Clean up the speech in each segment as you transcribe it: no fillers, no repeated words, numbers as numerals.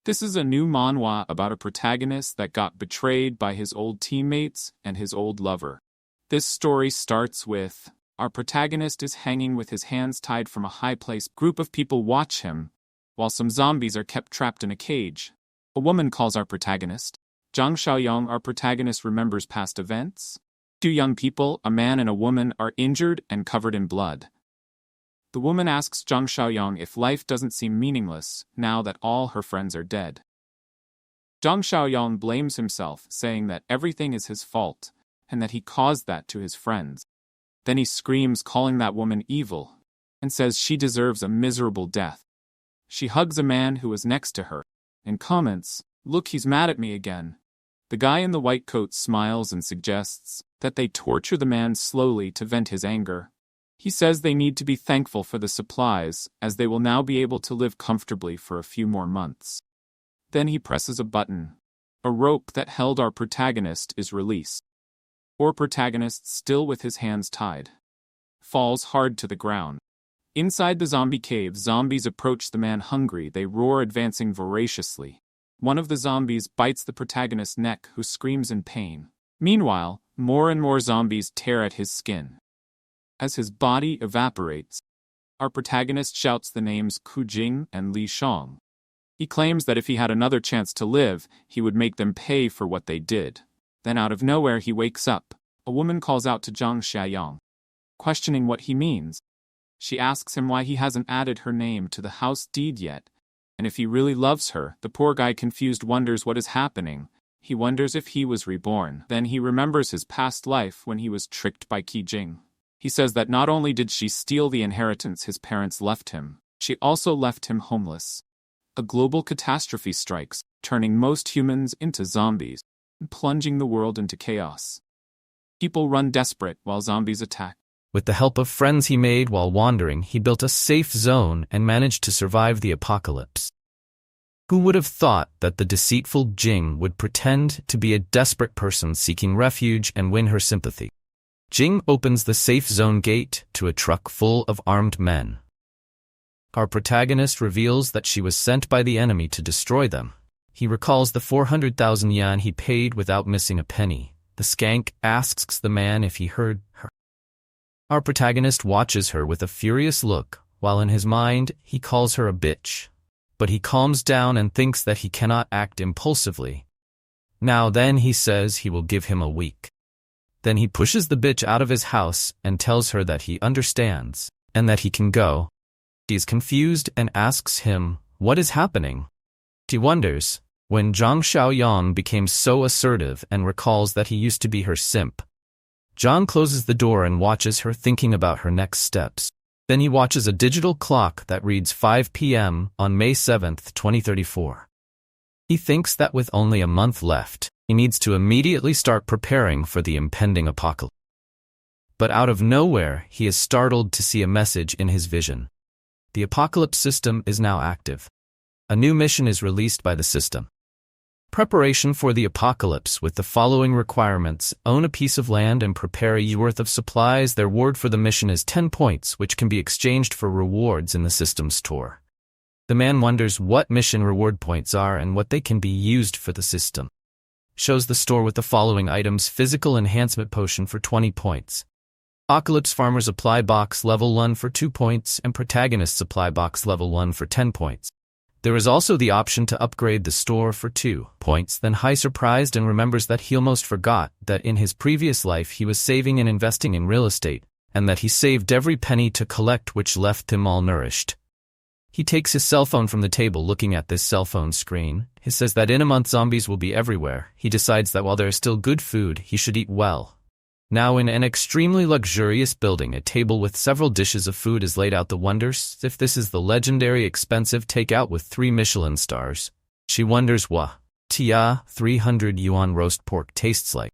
This is a new manhwa about a protagonist that got betrayed by his old teammates and his old lover. This story starts with our protagonist is hanging with his hands tied from a high place. Group of people watch him, while some zombies are kept trapped in a cage. A woman calls our protagonist. Zhang Xiaoyong, our protagonist, remembers past events. Two young people, a man and a woman, are injured and covered in blood. The woman asks Zhang Xiaoyong if life doesn't seem meaningless now that all her friends are dead. Zhang Xiaoyong blames himself, saying that everything is his fault, and that he caused that to his friends. Then he screams, calling that woman evil, and says she deserves a miserable death. She hugs a man who was next to her, and comments, "Look, he's mad at me again." The guy in the white coat smiles and suggests that they torture the man slowly to vent his anger. He says they need to be thankful for the supplies, as they will now be able to live comfortably for a few more months. Then he presses a button. A rope that held our protagonist is released. Our protagonist, still with his hands tied, falls hard to the ground. Inside the zombie cave, zombies approach the man hungry. They roar, advancing voraciously. One of the zombies bites the protagonist's neck, who screams in pain. Meanwhile, more and more zombies tear at his skin. As his body evaporates, our protagonist shouts the names Ku Jing and Li Shang. He claims that if he had another chance to live, he would make them pay for what they did. Then out of nowhere he wakes up. A woman calls out to Zhang Xiaoyong, questioning what he means. She asks him why he hasn't added her name to the house deed yet, and if he really loves her. The poor guy, confused, wonders what is happening. He wonders if he was reborn. Then he remembers his past life when he was tricked by Qi Jing. He says that not only did she steal the inheritance his parents left him, she also left him homeless. A global catastrophe strikes, turning most humans into zombies, and plunging the world into chaos. People run desperate while zombies attack. With the help of friends he made while wandering, he built a safe zone and managed to survive the apocalypse. Who would have thought that the deceitful Jing would pretend to be a desperate person seeking refuge and win her sympathy? Jing opens the safe zone gate to a truck full of armed men. Our protagonist reveals that she was sent by the enemy to destroy them. He recalls the 400,000 yuan he paid without missing a penny. The skank asks the man if he heard her. Our protagonist watches her with a furious look, while in his mind he calls her a bitch. But he calms down and thinks that he cannot act impulsively. Then he says he will give him a week. Then he pushes the bitch out of his house and tells her that he understands, and that he can go. She is confused and asks him, what is happening? She wonders when Zhang Xiaoyong became so assertive and recalls that he used to be her simp. Zhang closes the door and watches her, thinking about her next steps. Then he watches a digital clock that reads 5 p.m. on May 7, 2034. He thinks that with only a month left, he needs to immediately start preparing for the impending apocalypse. But out of nowhere, he is startled to see a message in his vision. The apocalypse system is now active. A new mission is released by the system. Preparation for the apocalypse with the following requirements: own a piece of land and prepare a year's worth of supplies. Their reward for the mission is 10 points, which can be exchanged for rewards in the system store. The man wonders what mission reward points are and what they can be used for. The system shows the store with the following items: physical enhancement potion for 20 points. Apocalypse Farmer Supply Box level 1 for 2 points and Protagonist Supply Box level 1 for 10 points. There is also the option to upgrade the store for 2 points. Then Hai surprised and remembers that he almost forgot that in his previous life he was saving and investing in real estate, and that he saved every penny to collect, which left him malnourished. He takes his cell phone from the table, looking at this cell phone screen. He says that in a month zombies will be everywhere. He decides that while there is still good food, he should eat well. Now in an extremely luxurious building, a table with several dishes of food is laid out. The wonders if this is the legendary expensive takeout with 3 Michelin stars. She wonders what Tia 300 yuan roast pork tastes like.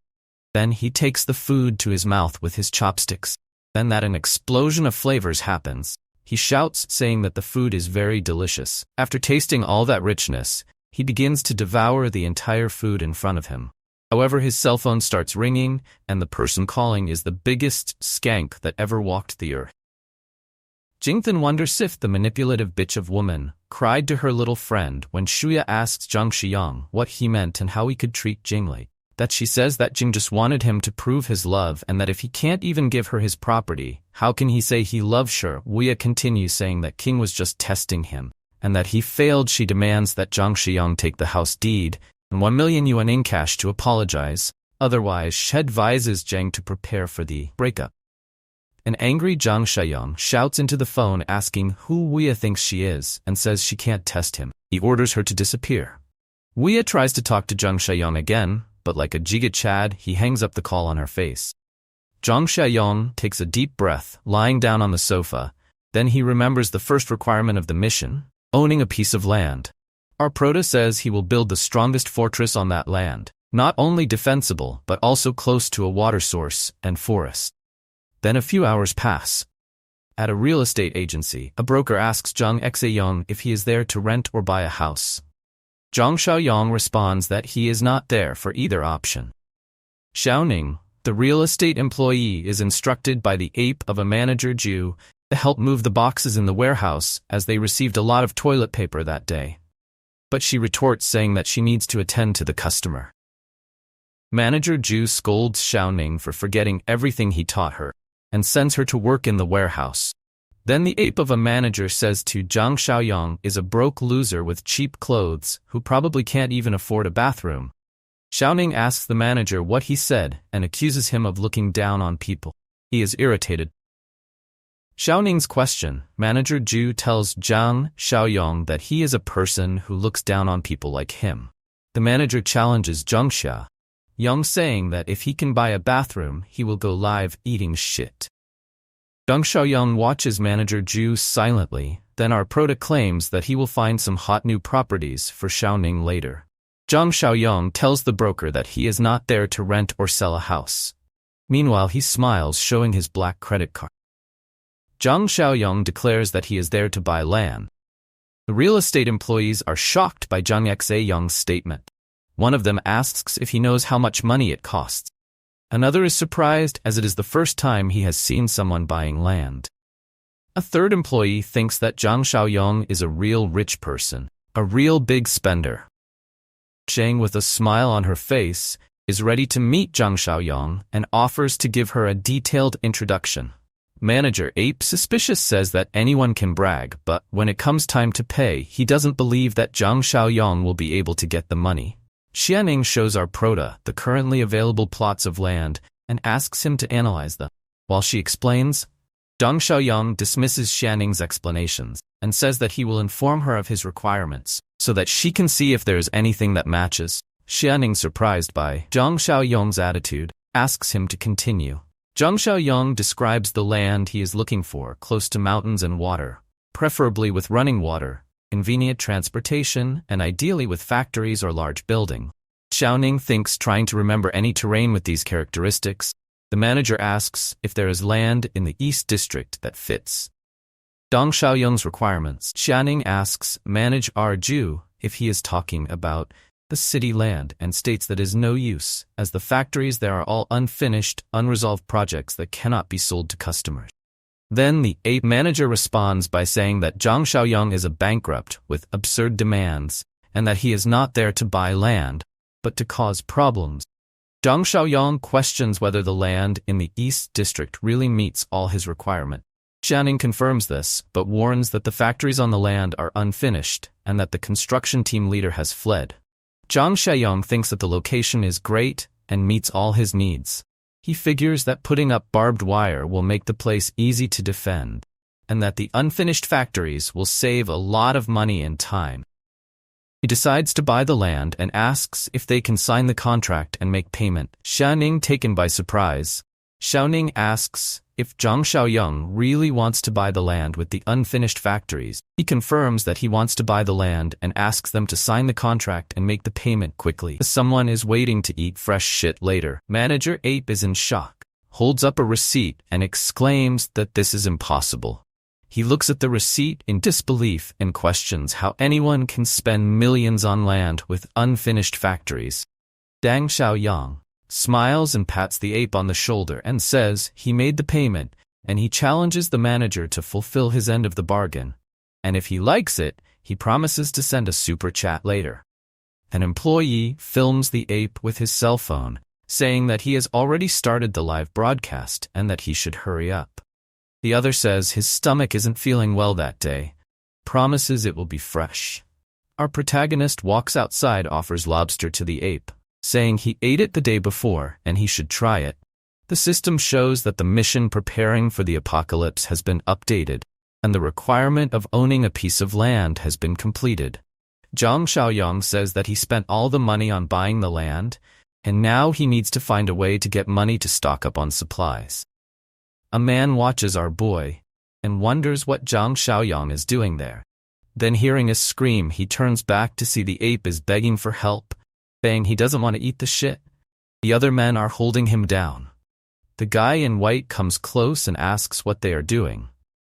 Then he takes the food to his mouth with his chopsticks. Then that an explosion of flavors happens. He shouts, saying that the food is very delicious. After tasting all that richness, he begins to devour the entire food in front of him. However, his cell phone starts ringing, and the person calling is the biggest skank that ever walked the earth. Jing then wonders if the manipulative bitch of woman cried to her little friend when Shuya asks Zhang Shiyang what he meant and how he could treat Jingli. That she says that Jing just wanted him to prove his love and that if he can't even give her his property, how can he say he loves her? Wuya continues saying that King was just testing him, and that he failed. She demands that Zhang Shiyang take the house deed and 1 million yuan in cash to apologize. Otherwise, she advises Zhang to prepare for the breakup. An angry Zhang Shiyang shouts into the phone asking who Wuya thinks she is and says she can't test him. He orders her to disappear. Wuya tries to talk to Zhang Shiyang again, but like a Giga Chad, he hangs up the call on her face. Zhang Shiyang takes a deep breath, lying down on the sofa. Then he remembers the first requirement of the mission, owning a piece of land. Our prota says he will build the strongest fortress on that land, not only defensible but also close to a water source and forest. Then a few hours pass. At a real estate agency, a broker asks Zhang Xiyang if he is there to rent or buy a house. Zhang Xiaoyang responds that he is not there for either option. Xiaoning, the real estate employee, is instructed by the ape of a manager Ju to help move the boxes in the warehouse as they received a lot of toilet paper that day. But she retorts saying that she needs to attend to the customer. Manager Ju scolds Xiaoning for forgetting everything he taught her and sends her to work in the warehouse. Then the ape of a manager says to Zhang Xiaoyang is a broke loser with cheap clothes who probably can't even afford a bathroom. Xiaoning asks the manager what he said and accuses him of looking down on people. He is irritated. Xiaoning's question, Manager Ju tells Zhang Xiaoyang that he is a person who looks down on people like him. The manager challenges Zhang Xiaoyang, saying that if he can buy a bathroom, he will go live eating shit. Zhang Xiaoyang watches Manager Ju silently, then our prota claims that he will find some hot new properties for Xiaoning later. Zhang Xiaoyang tells the broker that he is not there to rent or sell a house. Meanwhile, he smiles, showing his black credit card. Zhang Xiaoyang declares that he is there to buy land. The real estate employees are shocked by Zhang Xiyang's statement. One of them asks if he knows how much money it costs. Another is surprised as it is the first time he has seen someone buying land. A third employee thinks that Zhang Xiaoyang is a real rich person, a real big spender. Zhang, with a smile on her face, is ready to meet Zhang Xiaoyang and offers to give her a detailed introduction. Manager Ape Suspicious says that anyone can brag, but when it comes time to pay, he doesn't believe that Zhang Xiaoyang will be able to get the money. Xianing shows our prota the currently available plots of land and asks him to analyze them. While she explains, Zhang Xiaoyang dismisses Xianing's explanations and says that he will inform her of his requirements so that she can see if there is anything that matches. Xianing, surprised by Zhang Xiaoyang's attitude, asks him to continue. Zhang Xiaoyang describes the land he is looking for close to mountains and water, preferably with running water, convenient transportation, and ideally with factories or large building. Xiaoning thinks trying to remember any terrain with these characteristics. The manager asks if there is land in the East District that fits Zhang Xiaoyang's requirements. Xianing asks Manager Ju if he is talking about the city land and states that is no use, as the factories there are all unfinished, unresolved projects that cannot be sold to customers. Then the ape manager responds by saying that Zhang Xiaoyang is a bankrupt with absurd demands and that he is not there to buy land, but to cause problems. Zhang Xiaoyang questions whether the land in the East District really meets all his requirements. Xianing confirms this, but warns that the factories on the land are unfinished and that the construction team leader has fled. Zhang Xiaoyang thinks that the location is great and meets all his needs. He figures that putting up barbed wire will make the place easy to defend, and that the unfinished factories will save a lot of money and time. He decides to buy the land and asks if they can sign the contract and make payment. Xianing, taken by surprise, Xiaoning asks if Zhang Xiaoyang really wants to buy the land with the unfinished factories. He confirms that he wants to buy the land and asks them to sign the contract and make the payment quickly. Someone is waiting to eat fresh shit later. Manager Ape is in shock, holds up a receipt and exclaims that this is impossible. He looks at the receipt in disbelief and questions how anyone can spend millions on land with unfinished factories. Zhang Xiaoyang smiles and pats the ape on the shoulder and says he made the payment and he challenges the manager to fulfill his end of the bargain. And if he likes it, he promises to send a super chat later. An employee films the ape with his cell phone, saying that he has already started the live broadcast and that he should hurry up. The other says his stomach isn't feeling well that day, promises it will be fresh. Our protagonist walks outside, offers lobster to the ape, saying he ate it the day before and he should try it. The system shows that the mission preparing for the apocalypse has been updated, and the requirement of owning a piece of land has been completed. Zhang Xiaoyang says that he spent all the money on buying the land, and now he needs to find a way to get money to stock up on supplies. A man watches our boy, and wonders what Zhang Xiaoyang is doing there. Then hearing a scream, he turns back to see the ape is begging for help, saying he doesn't want to eat the shit. The other men are holding him down. The guy in white comes close and asks what they are doing.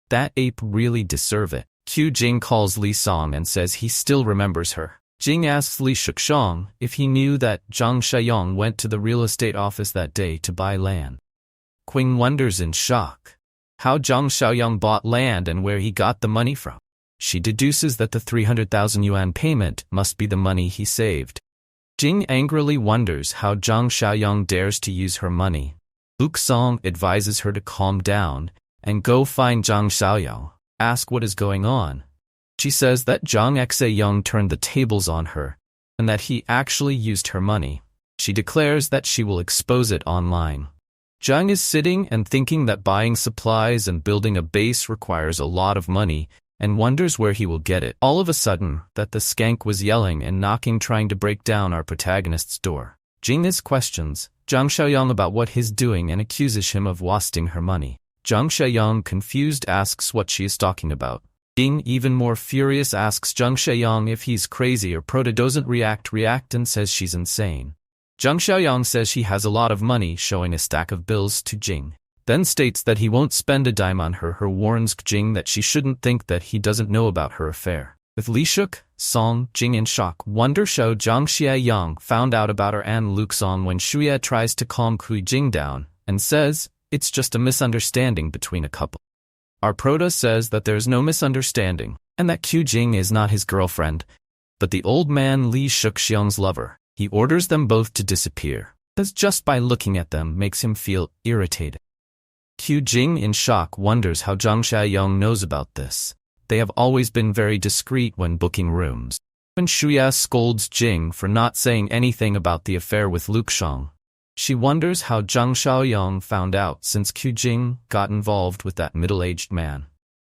That ape really deserve it. Qu Jing calls Li Song and says he still remembers her. Jing asks Li Shuxiang if he knew that Zhang Xiaoyang went to the real estate office that day to buy land. Qing wonders in shock how Zhang Xiaoyang bought land and where he got the money from. She deduces that the 300,000 yuan payment must be the money he saved. Jing angrily wonders how Zhang Xiaoyang dares to use her money. Luke Song advises her to calm down and go find Zhang Xiaoyang, ask what is going on. She says that Zhang Xiaoyang turned the tables on her, and that he actually used her money. She declares that she will expose it online. Zhang is sitting and thinking that buying supplies and building a base requires a lot of money, and wonders where he will get it. All of a sudden, that the skank was yelling and knocking, trying to break down our protagonist's door. Jing questions Zhang Xiaoyang about what he's doing and accuses him of wasting her money. Zhang Xiaoyang, confused, asks what she is talking about. Jing, even more furious, asks Zhang Xiaoyang if he's crazy or Proto doesn't react and says she's insane. Zhang Xiaoyang says she has a lot of money, showing a stack of bills to Jing. Then states that he won't spend a dime on her. Warns Jing that she shouldn't think that he doesn't know about her affair. With Li Shuk, Song, Jing in shock, wonder show Zhang Xiaoyang found out about her and Luke Song when Shuya tries to calm Kui Jing down, and says it's just a misunderstanding between a couple. Our Proto says that there's no misunderstanding, and that Qu Jing is not his girlfriend, but the old man Li Shuxiang's lover. He orders them both to disappear, as just by looking at them makes him feel irritated. Qu Jing, in shock, wonders how Zhang Xiaoyang knows about this. They have always been very discreet when booking rooms. When Shuya scolds Jing for not saying anything about the affair with Luke Shang, she wonders how Zhang Xiaoyang found out, since Qu Jing got involved with that middle-aged man.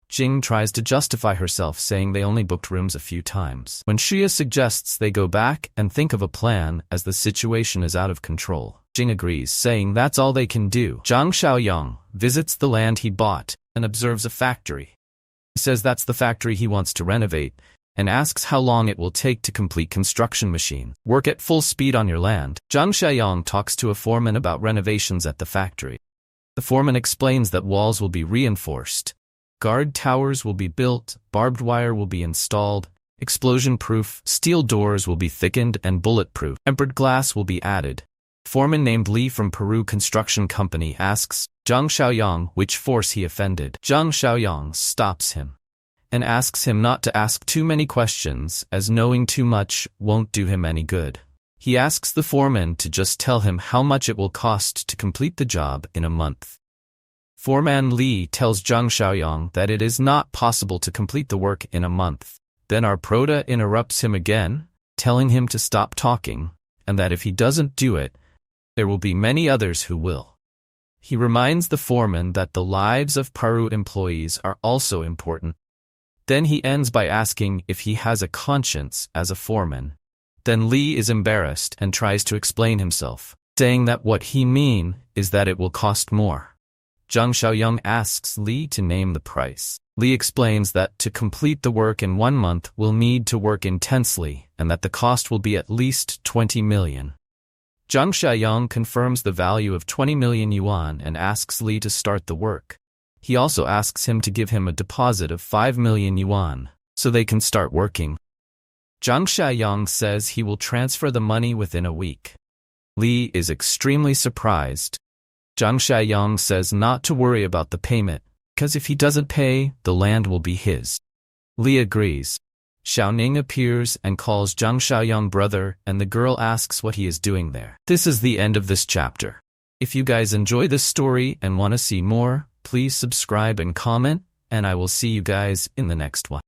Jing tries to justify herself, saying they only booked rooms a few times. When Shuya suggests they go back and think of a plan as the situation is out of control, Jing agrees, saying that's all they can do. Zhang Xiaoyang visits the land he bought and observes a factory. He says that's the factory he wants to renovate, and asks how long it will take to complete construction machine. Work at full speed on your land. Zhang Xiaoyang talks to a foreman about renovations at the factory. The foreman explains that walls will be reinforced, guard towers will be built, barbed wire will be installed, explosion-proof steel doors will be thickened and bulletproof. Tempered glass will be added. Foreman named Li from Peru Construction Company asks Zhang Xiaoyang which force he offended. Zhang Xiaoyang stops him and asks him not to ask too many questions, as knowing too much won't do him any good. He asks the foreman to just tell him how much it will cost to complete the job in a month. Foreman Li tells Zhang Xiaoyang that it is not possible to complete the work in a month. Then our Proto interrupts him again, telling him to stop talking, and that if he doesn't do it, there will be many others who will. He reminds the foreman that the lives of Peru employees are also important. Then he ends by asking if he has a conscience as a foreman. Then Li is embarrassed and tries to explain himself, saying that what he means is that it will cost more. Zhang Xiaoyang asks Li to name the price. Li explains that to complete the work in 1 month will need to work intensely, and that the cost will be at least 20 million. Zhang Xiaoyang confirms the value of 20 million yuan and asks Li to start the work. He also asks him to give him a deposit of 5 million yuan, so they can start working. Zhang Xiaoyang says he will transfer the money within a week. Li is extremely surprised. Zhang Xiaoyang says not to worry about the payment, because if he doesn't pay, the land will be his. Li agrees. Xiaoning appears and calls Zhang Xiaoyang brother, and the girl asks what he is doing there. This is the end of this chapter. If you guys enjoy this story and want to see more, please subscribe and comment, and I will see you guys in the next one.